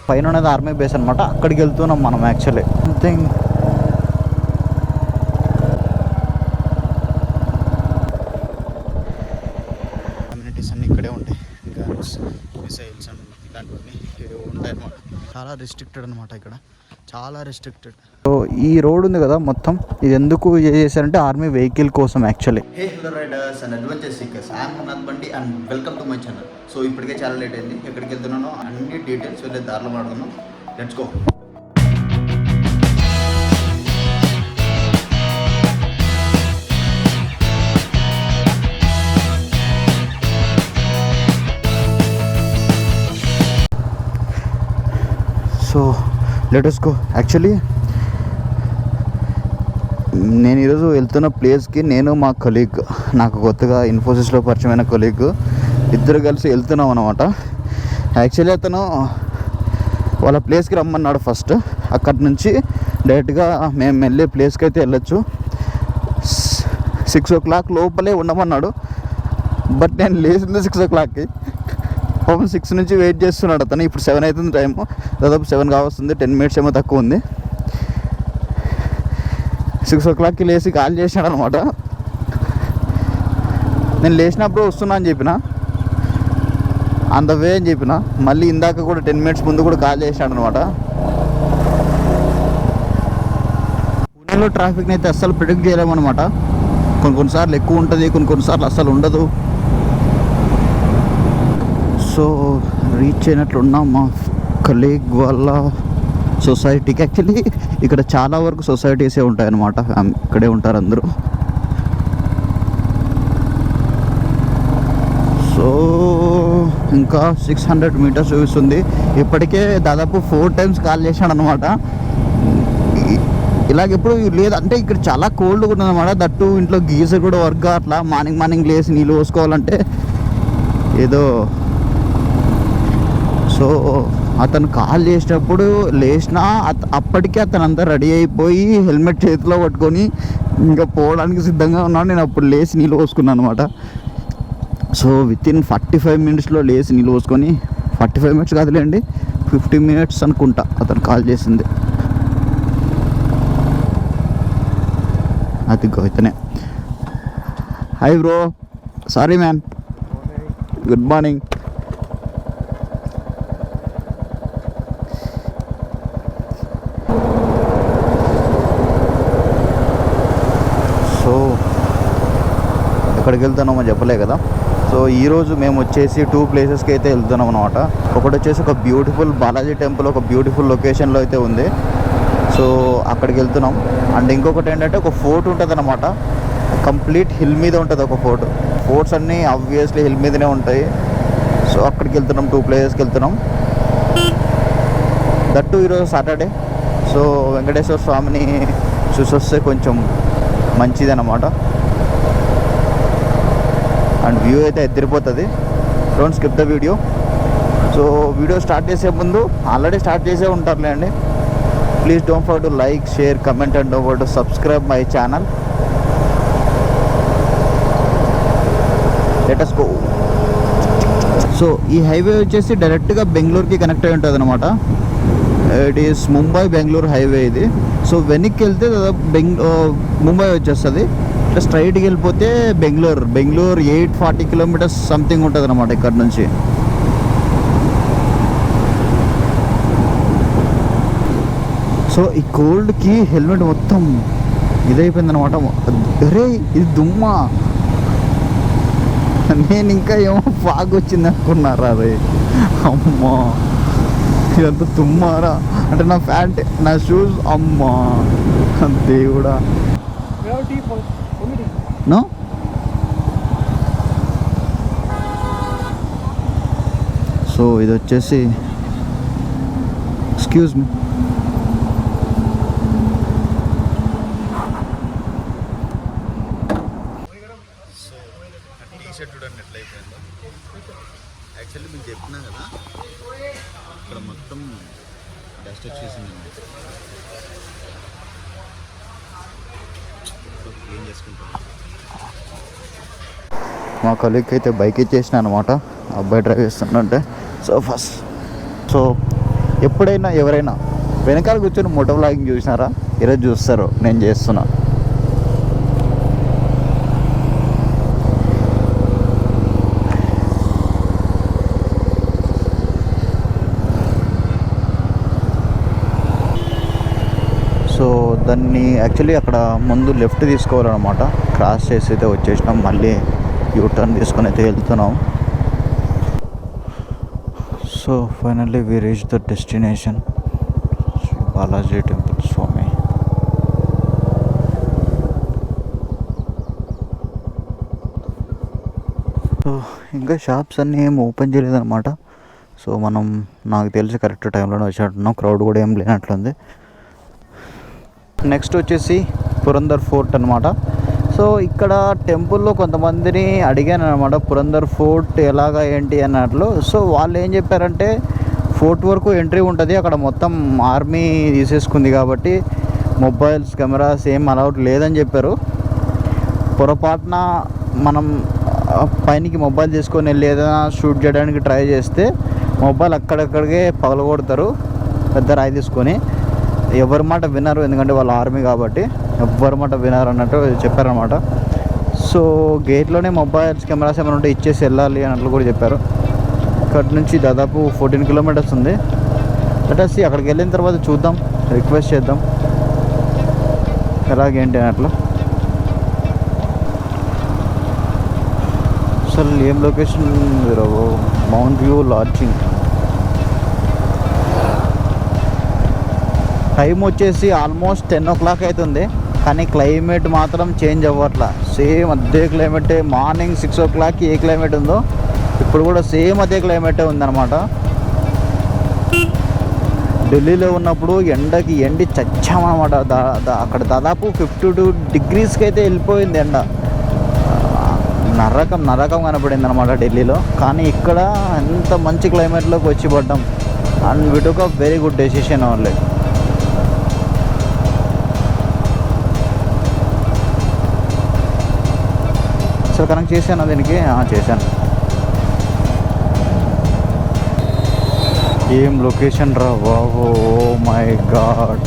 పైన ఉన్నది army base అనమాట. అక్కడికి వెళ్తున్నాం మనం యాక్చువల్లీ. సంథింగ్ కమ్యూనిటీస్ అన్నీ ఇక్కడే ఉంటాయి. గన్స్, మిసైల్స్ అండ్ ఇలాంటివన్నీ ఉంటాయి అన్నమాట. చాలా రెస్ట్రిక్టెడ్ అనమాట ఇక్కడ, చాలా రెస్ట్రిక్టెడ్. సో ఈ రోడ్ ఉంది కదా మొత్తం, ఇది ఎందుకు చేశారంటే ఆర్మీ వెహికల్ కోసం actually. Hey hello riders and adventure seekers, I'm Hanath Bandi and welcome to my channel. So ఇప్పటికే చాలా లేట్ అయింది. ఎక్కడికి వెళ్తున్నానో అన్ని డీటెయిల్స్ వెళ్ళే దారిలో మాట్లాడుతున్నాం. Let's go. So let us go. Actually నేను ఈరోజు వెళ్తున్న ప్లేస్కి నేను మా కొలీగ్, నాకు కొత్తగా ఇన్ఫోసిస్లో పరిచయమైన కొలీగ్, ఇద్దరు కలిసి వెళ్తున్నాం అనమాట. యాక్చువల్లీ అతను వాళ్ళ ప్లేస్కి రమ్మన్నాడు ఫస్ట్. అక్కడి నుంచి డైరెక్ట్గా మేము వెళ్ళే ప్లేస్కి అయితే వెళ్ళొచ్చు. 6 o'clock లోపలే ఉండమన్నాడు. బట్ నేను లేచింది 6 o'clockకి. 6 నుంచి వెయిట్ చేస్తున్నాడు అతను. ఇప్పుడు 7 అవుతుంది టైము, దాదాపు 7 కావస్తుంది. 10 minutes ఏమో తక్కువ ఉంది. 6 o'clockకి లేచి కాల్ చేశాడు అనమాట. నేను లేచినప్పుడు వస్తున్నా అని చెప్పిన, ఆన్ ద వే అని చెప్పిన. మళ్ళీ ఇందాక కూడా 10 minutes ముందు కూడా కాల్ చేశాడు అనమాట. పూణేలో ట్రాఫిక్ని అయితే అస్సలు ప్రిడిక్ట్ చేయలేమన్నమాట. కొన్నిసార్లు ఎక్కువ ఉంటుంది, కొన్నిసార్లు అస్సలు ఉండదు. సో రీచ్ అయినట్లున్నాం మా కలీగ్ వాళ్ళ సొసైటీకి. యాక్చువల్లీ ఇక్కడ చాలా వరకు సొసైటీసే ఉంటాయన్నమాట, ఇక్కడే ఉంటారు అందరూ. సో ఇంకా 600 meters చూపిస్తుంది. ఇప్పటికే దాదాపు 4 times కాల్ చేశాడు అనమాట. ఇలాగెప్పుడు లేదు అంటే ఇక్కడ చాలా కోల్డ్గా ఉంటుంది అనమాట. దట్టు ఇంట్లో గీజర్ కూడా వర్క్ అట్లా మార్నింగ్ లేసి నీళ్ళు పోసుకోవాలంటే ఏదో. సో అతను కాల్ చేసినప్పుడు లేచిన అప్పటికే అతను అంతా రెడీ అయిపోయి హెల్మెట్ చేతిలో పట్టుకొని ఇంకా పోవడానికి సిద్ధంగా ఉన్నాడు. నేను అప్పుడు లేచి నీళ్ళు పోసుకున్నాను అనమాట. సో వితిన్ 45 minutesలో లేచి నీళ్ళు పోసుకొని, 45 minutes కాదులేండి, 50 minutes అనుకుంటా అతను కాల్ చేసింది. అది ఇతనే. Hi bro, sorry man, good morning. ఎక్కడికి వెళ్తున్నామో చెప్పలే కదా. సో ఈరోజు మేము వచ్చేసి 2 places అయితే వెళ్తున్నాం అనమాట. ఒకటి వచ్చేసి ఒక బ్యూటిఫుల్ బాలాజీ టెంపుల్, ఒక బ్యూటిఫుల్ లొకేషన్లో అయితే ఉంది. సో అక్కడికి వెళ్తున్నాం. అండ్ ఇంకొకటి ఏంటంటే ఒక ఫోర్ట్ ఉంటుంది అనమాట. కంప్లీట్ హిల్ మీద ఉంటుంది ఒక ఫోర్ట్. ఫోర్ట్స్ అన్నీ ఆబ్వియస్లీ హిల్ మీదనే ఉంటాయి. సో అక్కడికి వెళ్తున్నాం, 2 places వెళ్తున్నాం. దట్టు ఈరోజు సాటర్డే. సో వెంకటేశ్వర స్వామిని చూసొస్తే కొంచెం మంచిదన్నమాట. అండ్ వ్యూ అయితే ఎదిరిపోతుంది. Don't skip the video. So video start చేసే ముందు, ఆల్రెడీ స్టార్ట్ చేసే ఉంటారులే అండి, please don't forget to like, share, comment and don't forget to subscribe my channel. Let us go. So ఈ హైవే వచ్చేసి డైరెక్ట్గా బెంగళూరుకి కనెక్ట్ అయి ఉంటుంది అనమాట. It is Mumbai Bengaluru highway ఇది. సో వెనక్కి వెళ్తే ముంబై వచ్చేస్తుంది. స్ట్రైట్కి వెళ్ళిపోతే బెంగళూరు 840 kilometers సంథింగ్ ఉంటుంది అనమాట ఇక్కడ నుంచి. సో ఈ కోల్డ్కి హెల్మెట్ మొత్తం ఇదైపోయింది అనమాట. అరే ఇది దుమ్మా, నేను ఇంకా ఏమో ఫాగ్ వచ్చింది అనుకున్నారా? అదే అమ్మా, ఇదంతా తుమ్మారా అంటే నా ప్యాంట్, నా షూస్, అమ్మా దేవుడా. నో సో ఇది వచ్చేసి, ఎక్స్క్యూజ్ మీ, సో టీ-షర్ట్ చూడండి ఎట్లయిపోయిందో. యాక్చువల్లీ మీకు చెప్పినా కదా, ఇక్కడ మొత్తం డస్ట్ వచ్చేసింది. క్లీన్ చేసుకుంటాం. మా కొలీగ్కి అయితే బైక్ ఇచ్చేసిన అనమాట, అబ్బాయి డ్రైవ్ చేస్తుంటే. సో ఎప్పుడైనా ఎవరైనా వెనకాల కూర్చొని మోటో వ్లాగింగ్ చూసినారా? ఈరోజు చూస్తారు నేను చేస్తున్నా. సో దాన్ని యాక్చువల్లీ అక్కడ ముందు లెఫ్ట్ తీసుకోవాలన్నమాట. క్రాస్ చేసి అయితే వచ్చేసినాం, మళ్ళీ యూటర్న్ తీసుకొని అయితే వెళ్తున్నాం. So finally we reach the destination, Shri Balaji temple స్వామి. సో ఇంకా షాప్స్ అన్నీ ఏం ఓపెన్ చేయలేదన్నమాట. సో మనం నాకు తెలిసి కరెక్ట్ టైంలోనే వచ్చినట్టున్నాం, క్రౌడ్ కూడా ఏం లేనట్లుంది. నెక్స్ట్ వచ్చేసి పురందర్ ఫోర్ట్ అనమాట. సో ఇక్కడ టెంపుల్లో కొంతమందిని అడిగాను అనమాట, పురందర్ ఫోర్ట్ ఎలాగా ఏంటి అన్నట్లు. సో వాళ్ళు ఏం చెప్పారంటే ఫోర్ట్ వరకు ఎంట్రీ ఉంటుంది, అక్కడ మొత్తం ఆర్మీ తీసేసుకుంది కాబట్టి మొబైల్స్ కెమెరాస్ ఏం అలౌడ్ లేదని చెప్పారు. పొరపాటున మనం పైనకి మొబైల్ తీసుకొని వెళ్ళి ఏదైనా షూట్ చేయడానికి ట్రై చేస్తే మొబైల్ అక్కడక్కడికే పగలగొడతారు పెద్ద రాయి తీసుకొని. ఎవరి మాట వినరు, ఎందుకంటే వాళ్ళు ఆర్మీ కాబట్టి ఎవరి మాట వినరు అన్నట్టు చెప్పారనమాట. సో గేట్లోనే మొబైల్స్ కెమెరాస్ ఏమైనా ఉంటే ఇచ్చేసి వెళ్ళాలి అన్నట్లు కూడా చెప్పారు. ఇక్కడ నుంచి దాదాపు 14 కిలోమీటర్స్ ఉంది. లెట్స్ సీ, అక్కడికి వెళ్ళిన తర్వాత చూద్దాం, రిక్వెస్ట్ చేద్దాం ఎలాగేంటి అన్నట్లు. అసలు ఏం location, mount view lodging. Time వచ్చేసి ఆల్మోస్ట్ 10 o'clock అవుతుంది, కానీ క్లైమేట్ మాత్రం చేంజ్ అవ్వట్లా. సేమ్ అదే క్లైమేటే. మార్నింగ్ 6 o'clock ఏ క్లైమేట్ ఉందో ఇప్పుడు కూడా సేమ్ అదే క్లైమేటే ఉందన్నమాట. ఢిల్లీలో ఉన్నప్పుడు ఎండి చచ్చామన్నమాట. అక్కడ దాదాపు 52 degrees అయితే వెళ్ళిపోయింది ఎండ. నరకం కనపడింది అనమాట ఢిల్లీలో. కానీ ఇక్కడ ఎంత మంచి క్లైమేట్లోకి వచ్చి పడ్డాం. And we took a very good decision only. అసలు కనెక్ట్ చేశాను దీనికి, చేశాను. ఏం లొకేషన్ రా బాబు, ఓ మై గాడ్.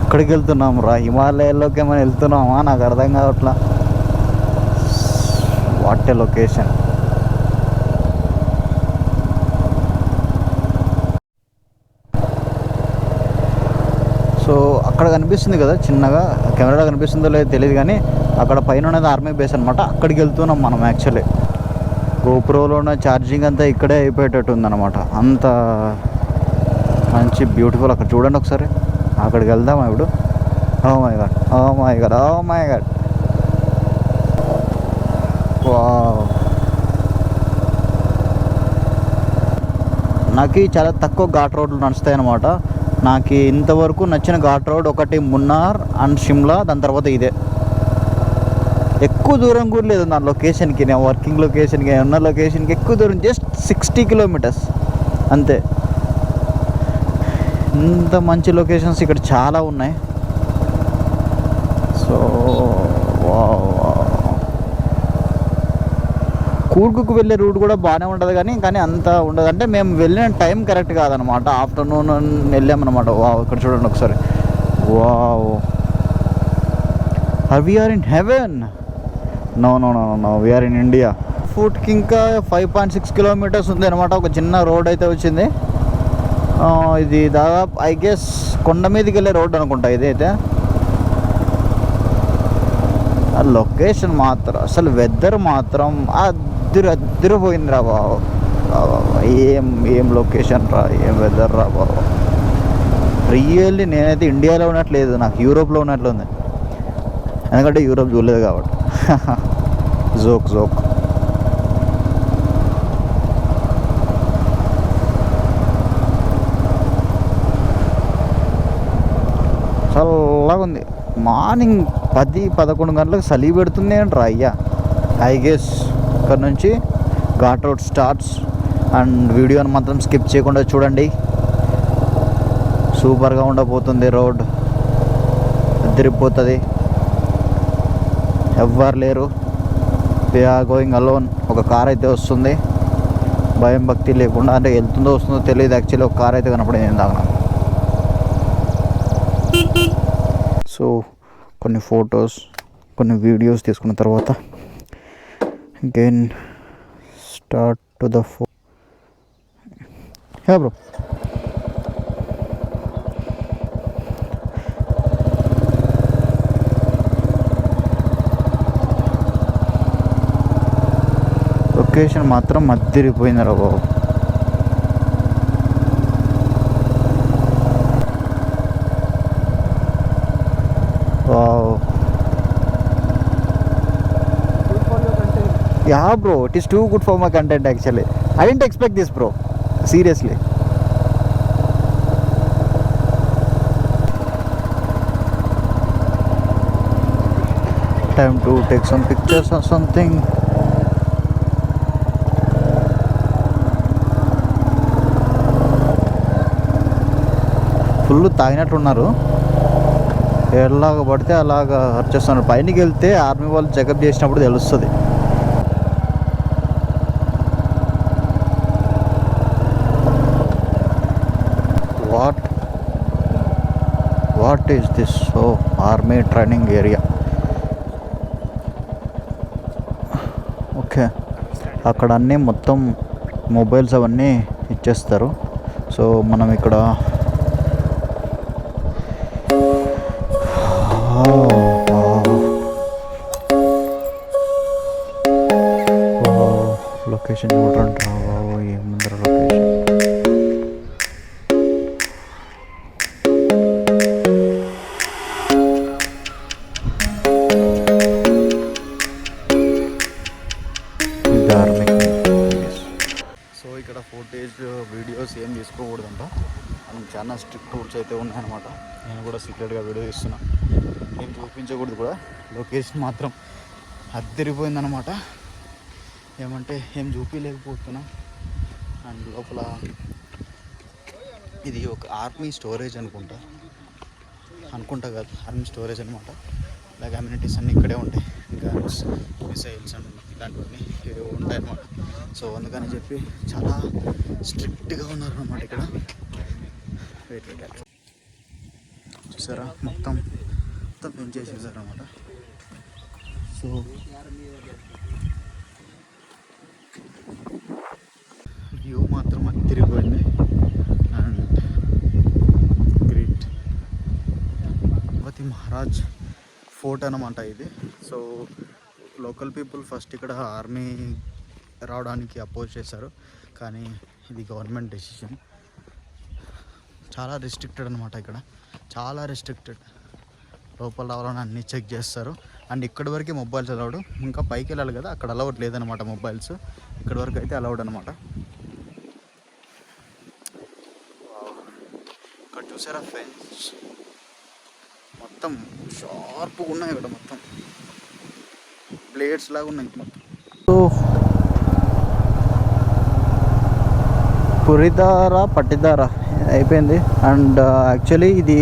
ఎక్కడికి వెళ్తున్నాం రా? హిమాలయాల్లోకి ఏమైనా వెళ్తున్నామా? నాకు అర్థం కావట్లా. What a location. సో అక్కడ కనిపిస్తుంది కదా చిన్నగా, కెమెరాలో కనిపిస్తుందో లేదో తెలియదు, కానీ అక్కడ పైన ఉన్నది ఆర్మీ బేస్ అనమాట. అక్కడికి వెళ్తున్నాం మనం. యాక్చువల్లీ గోప్రోలో ఉన్న ఛార్జింగ్ అంతా ఇక్కడే అయిపోయేటట్టు ఉందన్నమాట. అంత మంచి బ్యూటిఫుల్. అక్కడ చూడండి ఒకసారి, అక్కడికి వెళ్దామా ఇప్పుడు? Oh my god, oh my god, oh my god. Wow. నాకు చాలా తక్కువ ఘాట్ రోడ్లు నడుస్తాయి అన్నమాట. నాకు ఇంతవరకు నచ్చిన ఘాట్ రోడ్ ఒకటి మున్నార్ అండ్ షిమ్లా, దాని తర్వాత ఇదే. ఎక్కువ దూరం కూడా లేదు నా లొకేషన్కి, నేను వర్కింగ్ లొకేషన్కి ఉన్న లొకేషన్కి ఎక్కువ దూరం, జస్ట్ 60 kilometers అంతే. ఇంత మంచి లొకేషన్స్ ఇక్కడ చాలా ఉన్నాయి. సో కూర్గుకు వెళ్ళే రూట్ కూడా బాగానే ఉంటుంది, కానీ అంత ఉండదు. అంటే మేము వెళ్ళిన టైం కరెక్ట్ కాదనమాట. ఆఫ్టర్నూన్ వెళ్ళామన్నమాట. వావ్, ఇక్కడ చూడండి ఒకసారి. Wow, we're in heaven. No we're in India. ఫుట్కి ఇంకా 5.6 kilometers ఉంది అనమాట. ఒక చిన్న రోడ్ అయితే వచ్చింది. ఇది దాదాపు ఐ గెస్ కొండ మీదకి వెళ్ళే రోడ్ అనుకుంటా ఇదైతే. ఆ లొకేషన్ మాత్రం, అసలు వెదర్ మాత్రం అద్దరిపోయింది రా బాబు. ఏం లొకేషన్ రా, ఏం వెదర్ రా బాబు. రియల్లీ నేనైతే ఇండియాలో ఉన్నట్లేదు, నాకు యూరోప్లో ఉన్నట్లుంది. ఎందుకంటే యూరోప్ చూడలేదు కాబట్టి. జోక్. చల్లగా ఉంది. మార్నింగ్ 10-11 గంటలకు చలి పెడుతుంది అంటారా అయ్యా. ఐ గెస్ ఇక్కడ నుంచి ఘాట్ రోడ్ స్టార్ట్స్. అండ్ వీడియోని మాత్రం స్కిప్ చేయకుండా చూడండి. సూపర్గా ఉండబోతుంది. రోడ్ అదిరిపోతుంది. ఎవ్వరు లేరు. We are going alone. ఒక కార్ అయితే వస్తుంది, భయం భక్తి లేకుండా. అంటే వెళ్తుందో వస్తుందో తెలియదు. యాక్చువల్లీ ఒక కార్ అయితే కనపడింది ఇందాక. సో కొన్ని ఫొటోస్, కొన్ని వీడియోస్ తీసుకున్న తర్వాత again start to the bro. Location మాత్రం అద్దరిపోయిందిరా బాబు. Yeah bro, it is too good for my content actually. I didn't expect this bro, seriously. Time to take some pictures or something. Full తాగినట్లున్నారు. ఎలాగ పడితే అలాగా వచ్చేస్తున్నారు. పైనకి వెళ్తే ఆర్మీ వాళ్ళు checkup చేసినప్పుడు తెలుస్తుంది. What is this? So army training area. Okay, అక్కడ అన్నీ మొత్తం మొబైల్స్ అవన్నీ ఇచ్చేస్తారు. సో మనం ఇక్కడ లొకేషన్ చూడండి రా బాబు, ఏముందర లొకేషన్. సో ఇక్కడ ఫోటేజ్ వీడియోస్ ఏం తీసుకోకూడదంట. మనం చాలా స్ట్రిక్ట్ రూల్స్ అయితే ఉన్నాయన్నమాట. నేను కూడా సీక్రెట్గా వీడియో తీస్తున్నా, ఏం చూపించకూడదు కూడా. లొకేషన్ మాత్రం అద్దరిపోయిందనమాట. ఏమంటే ఏం చూపించలేకపోతున్నా. అండ్ లోపల ఇది ఒక ఆర్మీ స్టోరేజ్ అనుకుంటా కాదు, ఆర్మీ స్టోరేజ్ అనమాట. అలాగే అమ్యూనిటీస్ అన్నీ ఇక్కడే ఉంటాయి. గన్స్, మిసైల్స్ అండ్ ఇలాంటివన్నీ ఉంటాయి అన్నమాట. సో అందుకని చెప్పి చాలా స్ట్రిక్ట్గా ఉన్నారు అన్నమాట ఇక్కడ. వెయిట్ చూసారా, మొత్తం పెంచేసేసారన్నమాట. సో వ్యూ మాత్రం తిరిగిపోయింది. అండ్ గ్రేట్ మహారాజ్ ఫోర్ట్ అన్నమాట ఇది. సో లోకల్ పీపుల్ ఫస్ట్ ఇక్కడ ఆర్మీ రావడానికి అపోజ్ చేశారు, కానీ ఇది గవర్నమెంట్ డెసిషన్. చాలా రిస్ట్రిక్టెడ్ అనమాట ఇక్కడ, చాలా రిస్ట్రిక్టెడ్. లోపల రావాలని అన్నీ చెక్ చేస్తారు. అండ్ ఇక్కడి వరకే మొబైల్స్ అలౌడ్. ఇంకా పైకి వెళ్ళాలి కదా, అక్కడ అలౌడ్ లేదనమాట మొబైల్స్. ఇక్కడి వరకు అయితే అలౌడ్ అనమాట. ఇక్కడ చూసారా ఫెన్స్ మొత్తం షార్ప్గా ఉన్నాయి. ఇక్కడ మొత్తం బ్లేడ్స్ లాగా ఉన్నాయి మొత్తం. సో పురిదారా పట్టిదారా అయిపోయింది. అండ్ యాక్చువల్లీ ఇది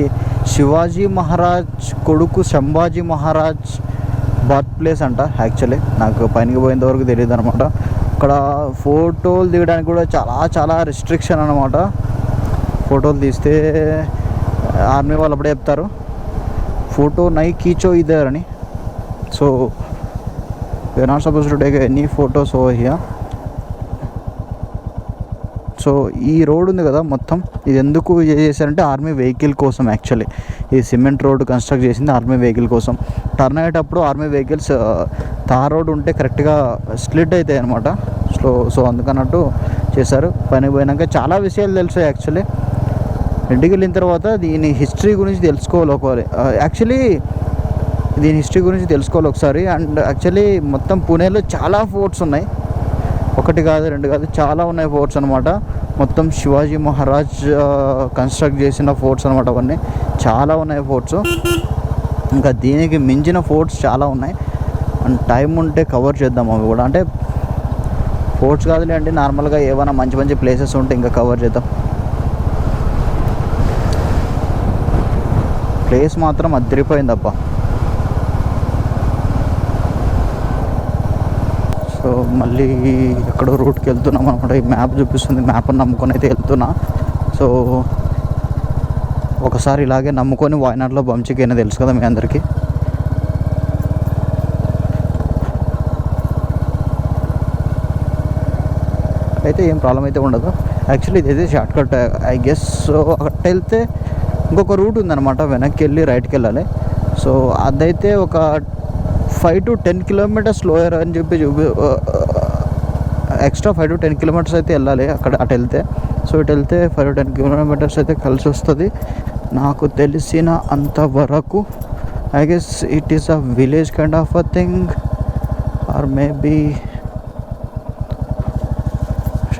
శివాజీ మహారాజ్ కొడుకు సంభాజీ మహారాజ్ బర్త్ ప్లేస్ అంట. యాక్చువల్లీ నాకు పైనకి పోయేంత వరకు తెలియదు అనమాట. ఇక్కడ ఫోటోలు దిగడానికి కూడా చాలా రిస్ట్రిక్షన్ అనమాట. ఫోటోలు తీస్తే ఆర్మీ వాళ్ళు అప్పుడే చెప్తారు, ఫోటో నై కీచో ఇదర్ అని. So you're not suppose to take any photos over here. So ఈ రోడ్ ఉంది కదా మొత్తం, ఇది ఎందుకు చేశారంటే ఆర్మీ వెహికల్ కోసం. యాక్చువల్లీ ఈ సిమెంట్ రోడ్ కన్స్ట్రక్ట్ చేసింది ఆర్మీ వెహికల్ కోసం. టర్న్ అయ్యేటప్పుడు ఆర్మీ వెహికల్స్ తార్ రోడ్ ఉంటే కరెక్ట్గా స్లిట్ అవుతాయి అనమాట. సో అందుకన్నట్టు చేశారు. పని పోయినాక చాలా విషయాలు తెలుసు. యాక్చువల్లీ ఇంటికి వెళ్ళిన తర్వాత దీని హిస్టరీ గురించి తెలుసుకోవాలి ఒకసారి. దీని హిస్టరీ గురించి తెలుసుకోవాలి ఒకసారి. అండ్ యాక్చువల్లీ మొత్తం పూణేలో చాలా ఫోర్ట్స్ ఉన్నాయి, ఒకటి కాదు రెండు కాదు, చాలా ఉన్నాయి ఫోర్ట్స్ అనమాట. మొత్తం శివాజీ మహారాజ్ కన్స్ట్రక్ట్ చేసిన ఫోర్ట్స్ అనమాట. అవన్నీ చాలా ఉన్నాయి ఫోర్ట్స్. ఇంకా దీనికి మించిన ఫోర్ట్స్ చాలా ఉన్నాయి. అండ్ టైం ఉంటే కవర్ చేద్దాం అవి కూడా. అంటే స్పోర్ట్స్ కాదులే అండి, నార్మల్గా ఏమైనా మంచి మంచి ప్లేసెస్ ఉంటే ఇంకా కవర్ చేద్దాం. ప్లేస్ మాత్రం అదిరిపోయిందప్ప. సో మళ్ళీ ఎక్కడో రూట్కి వెళ్తున్నాం అనమాట. ఈ మ్యాప్ చూపిస్తుంది, మ్యాప్ని నమ్ముకొని అయితే వెళ్తున్నా. సో ఒకసారి ఇలాగే నమ్ముకొని వాయనాడ్లో బంచికి అయినా తెలుసు కదా మీ అందరికీ. అయితే ఏం ప్రాబ్లం అయితే ఉండదు. యాక్చువల్లీ ఇదైతే short cut I guess. So అక్కడ వెళ్తే ఇంకొక రూట్ ఉందన్నమాట, వెనక్కి వెళ్ళి రైట్కి వెళ్ళాలి. సో అదైతే ఒక 5 to 10 కిలోమీటర్స్ లోయర్ అని చెప్పి ఎక్స్ట్రా 5 to 10 కిలోమీటర్స్ అయితే వెళ్ళాలి అక్కడ అటు వెళ్తే. సో ఇటు వెళ్తే 5 to 10 కిలోమీటర్స్ అయితే కలిసి వస్తుంది నాకు తెలిసిన అంతవరకు. I guess it is a village kind of a thing, or maybe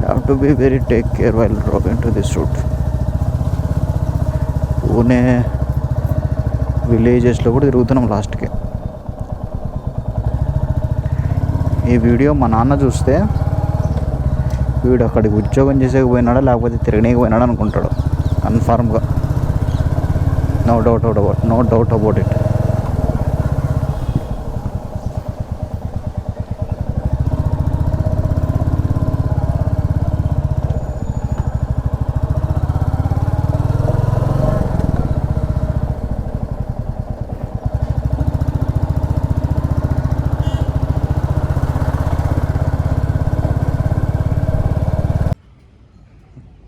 have to be very take care while driving to this route. Pune విలేజెస్లో కూడా తిరుగుతున్నాం లాస్ట్కి. ఈ వీడియో మా నాన్న చూస్తే వీడు అక్కడికి ఉద్యోగం చేసేకపోయినాడా లేకపోతే తిరగనీకపోయినాడా అనుకుంటాడు కన్ఫార్మ్గా. No doubt about it.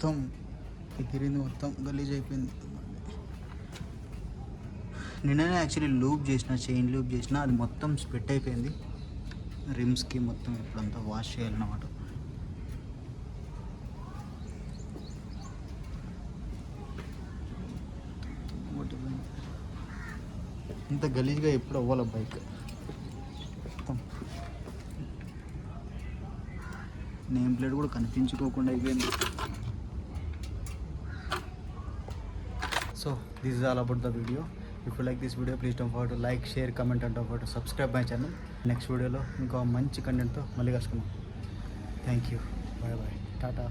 మొత్తం ఎగిరింది, మొత్తం గలీజ్ అయిపోయింది. నిన్ననే యాక్చువల్లీ లూప్ చేసిన, చైన్ లూప్ చేసిన, అది మొత్తం స్ప్లిట్ అయిపోయింది రిమ్స్కి. మొత్తం ఇప్పుడంతా వాష్ చేయాలన్నమాట. ఇంత గలీజ్గా ఎప్పుడు అవ్వాలి బైక్. మొత్తం నేమ్ ప్లేట్ కూడా కనిపించుకోకుండా అయిపోయింది. So this is all about the video. If you like this video, please don't forget to like, share, comment and don't forget to subscribe my channel. Next video లో ఇంకో మంచి కంటెంట్తో మళ్ళీ కలుసుకుందాం. Thank you, bye bye, Tata.